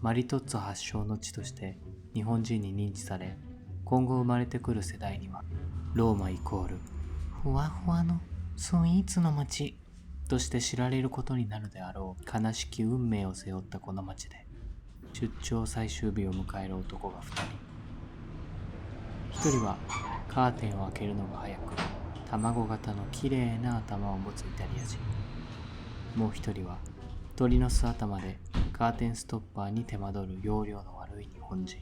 マリトッツォ発祥の地として日本人に認知され、今後生まれてくる世代にはローマイコールふわふわのスイーツの街として知られることになるであろう悲しき運命を背負ったこの街で出張最終日を迎える男が2人。1人はカーテンを開けるのが早く卵型の綺麗な頭を持つイタリア人。もう1人は鳥の巣頭でカーテンストッパーに手間取る要領の悪い日本人。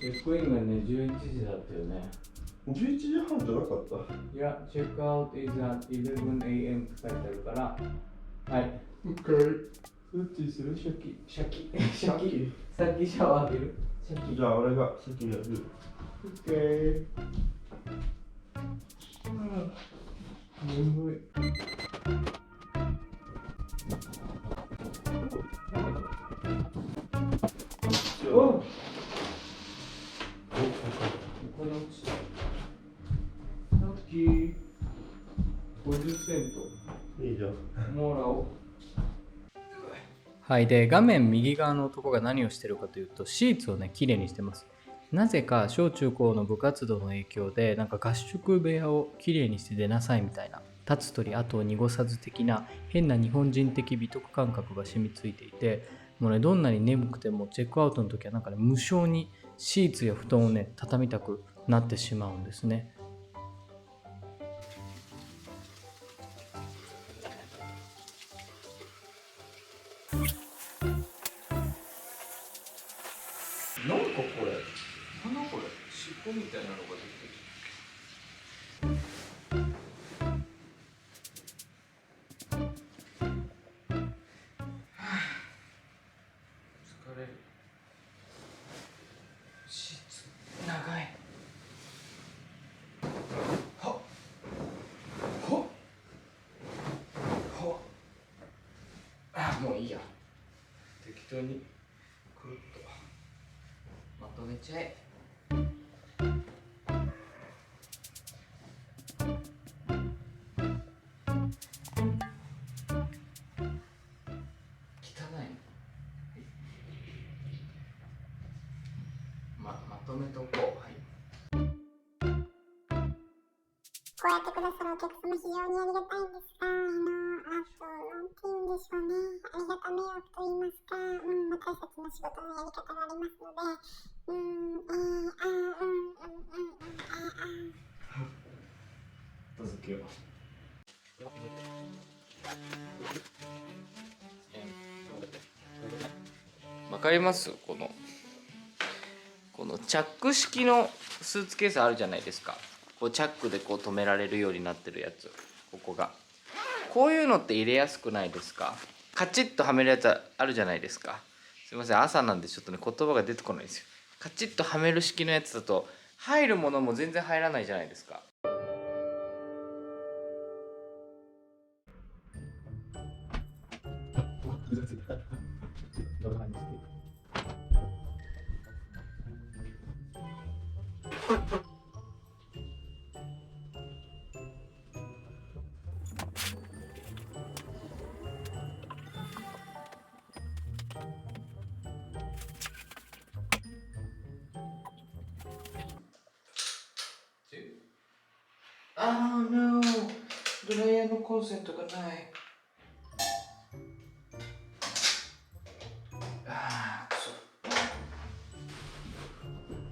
チェックインがね、11時だったよね。11時半じゃなかった？いや、チェックアウト is at 11am って書いてあるから、はい。OK。どっちする？シャキ。さっきシャキシャワー浴びる？シャキ。じゃあ俺が先にやる。OK。眠い。おっ！お金落ちた。さっき50セント。いいじゃん。もらおう。はい、で画面右側の男が何をしてるかというとシーツをねきれいにしてます。なぜか小中高の部活動の影響でなんか合宿部屋をきれいにして出なさいみたいな、立つ鳥後を濁さず的な変な日本人的美徳感覚が染みついていて、もうねどんなに眠くてもチェックアウトの時はなんかね無性にシーツや布団をね畳みたくなってしまうんですね。なんかこれ、なんこれ、尻尾みたいなのが出てきて。疲れる。シーツ長い。はっはっはっ。あ、もういいや。適当にくるっとまとめちゃえ。汚い。まとめとこう。はい。こうやってくださるお客様非常にありがたいんですが、なんて言うんでしょうね。ありがた迷惑と言いますか、私たちの仕事のやり方がありますので、片付けよう。わかります？このチャック式のスーツケースあるじゃないですか。こうチャックでこう止められるようになってるやつ。ここがこういうのって入れやすくないですか？カチッとはめるやつあるじゃないですか。すいません、朝なんでちょっとね言葉が出てこないんですよ。カチッとはめる式のやつだと入るものも全然入らないじゃないですか。No! ドライヤーのコンセントがない。くそ。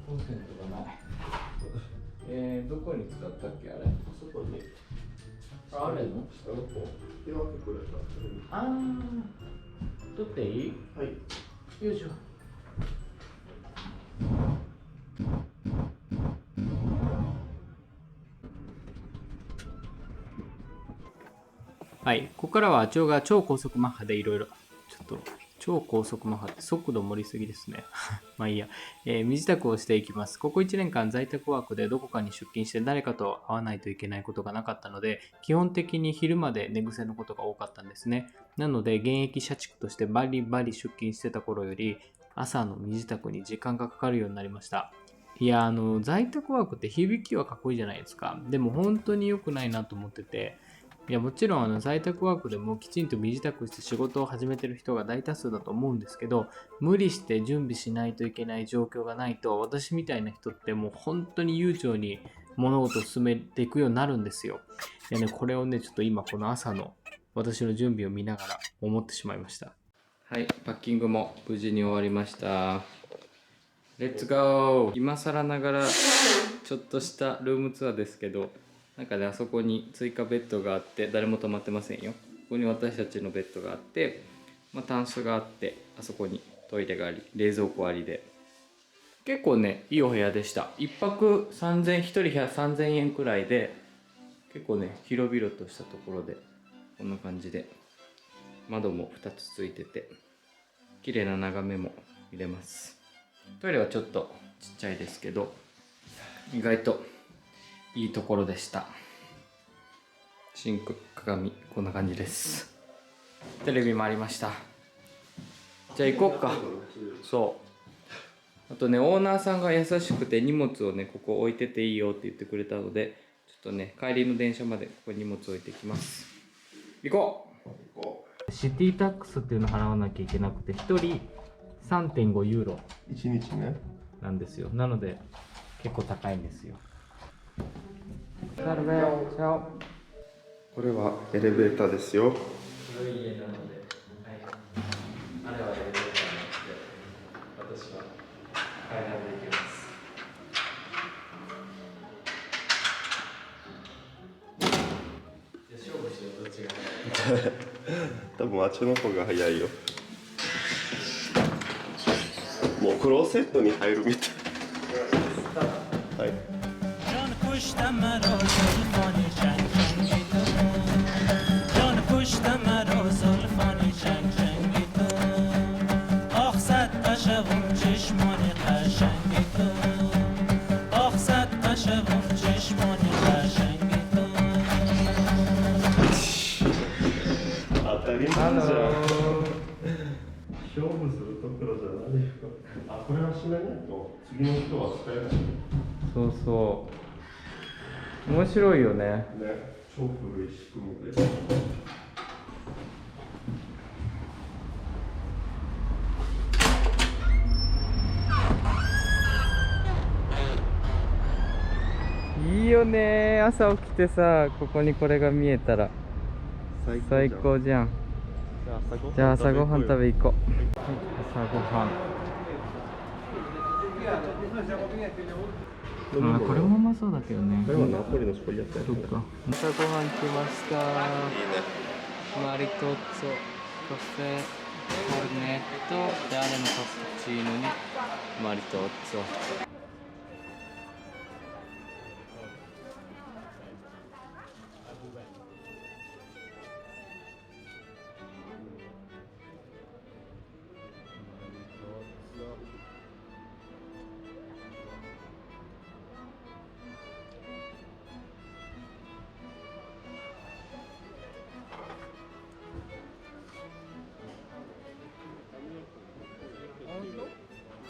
コンセントがない。どこに使ったっけあれ。そこに。あれの？下の方。手分けくれた。取っていい？はい。よいしょ。はい、ここからはあちょうが超高速マッハでいろいろちょっと超高速マッハって速度盛りすぎですね。まあいいや。身支度をしていきます。ここ1年間在宅ワークでどこかに出勤して誰かと会わないといけないことがなかったので、基本的に昼まで寝癖のことが多かったんですね。なので現役社畜としてバリバリ出勤してた頃より朝の身支度に時間がかかるようになりました。いや、在宅ワークって響きはかっこいいじゃないですか。でも本当に良くないなと思ってて、いやもちろん在宅ワークでもきちんと身支度して仕事を始めてる人が大多数だと思うんですけど、無理して準備しないといけない状況がないと、私みたいな人ってもう本当に悠長に物事を進めていくようになるんですよ。いやね、これをね、ちょっと今この朝の私の準備を見ながら思ってしまいました。はい、パッキングも無事に終わりました。レッツゴー。今更ながらちょっとしたルームツアーですけど、なんかね、あそこに追加ベッドがあって、誰も泊まってませんよ。ここに私たちのベッドがあって、タンスがあって、あそこにトイレがあり、冷蔵庫ありで。結構ね、いいお部屋でした。1泊3000、1人部屋3000円くらいで、結構ね、広々としたところで、こんな感じで、窓も2つついてて、綺麗な眺めも見れます。トイレはちょっとちっちゃいですけど、意外といいところでした。シンク、鏡、こんな感じです。テレビもありました。じゃあ行こうか。そう。あとね、オーナーさんが優しくて荷物をね、ここ置いてていいよって言ってくれたので、ちょっとね、帰りの電車までここに荷物置いてきます。行こう。シティタックスっていうの払わなきゃいけなくて、1人3.5ユーロ。1日ね。なんですよ。なので、結構高いんですよ。サルベオ、チャオ。これはエレベーターですよ。古い家なので、はい、あれはエレベーターなので、私は階段で行きます。じゃあ勝負しよう、どっちが早い多分あっちの方が早いよ。もうクローゼットに入るみたい。はい。当たり前じゃん。勝負するところじゃないですか。あ、これはしないと次の人は使えない。そうそう。面白いよね。ね、超古い仕組みで。いいよね、朝起きてさ、ここにこれが見えたら最高じゃん。じゃあ朝ごはん食べ行こう。朝ごはん。あ、これもうまそうだけどね。これはナポリのスポリやったやつね。朝ごはん来ました。マリトッツォ、カフェ、コルネット、で、あれのカプチーノにマリトッツォ。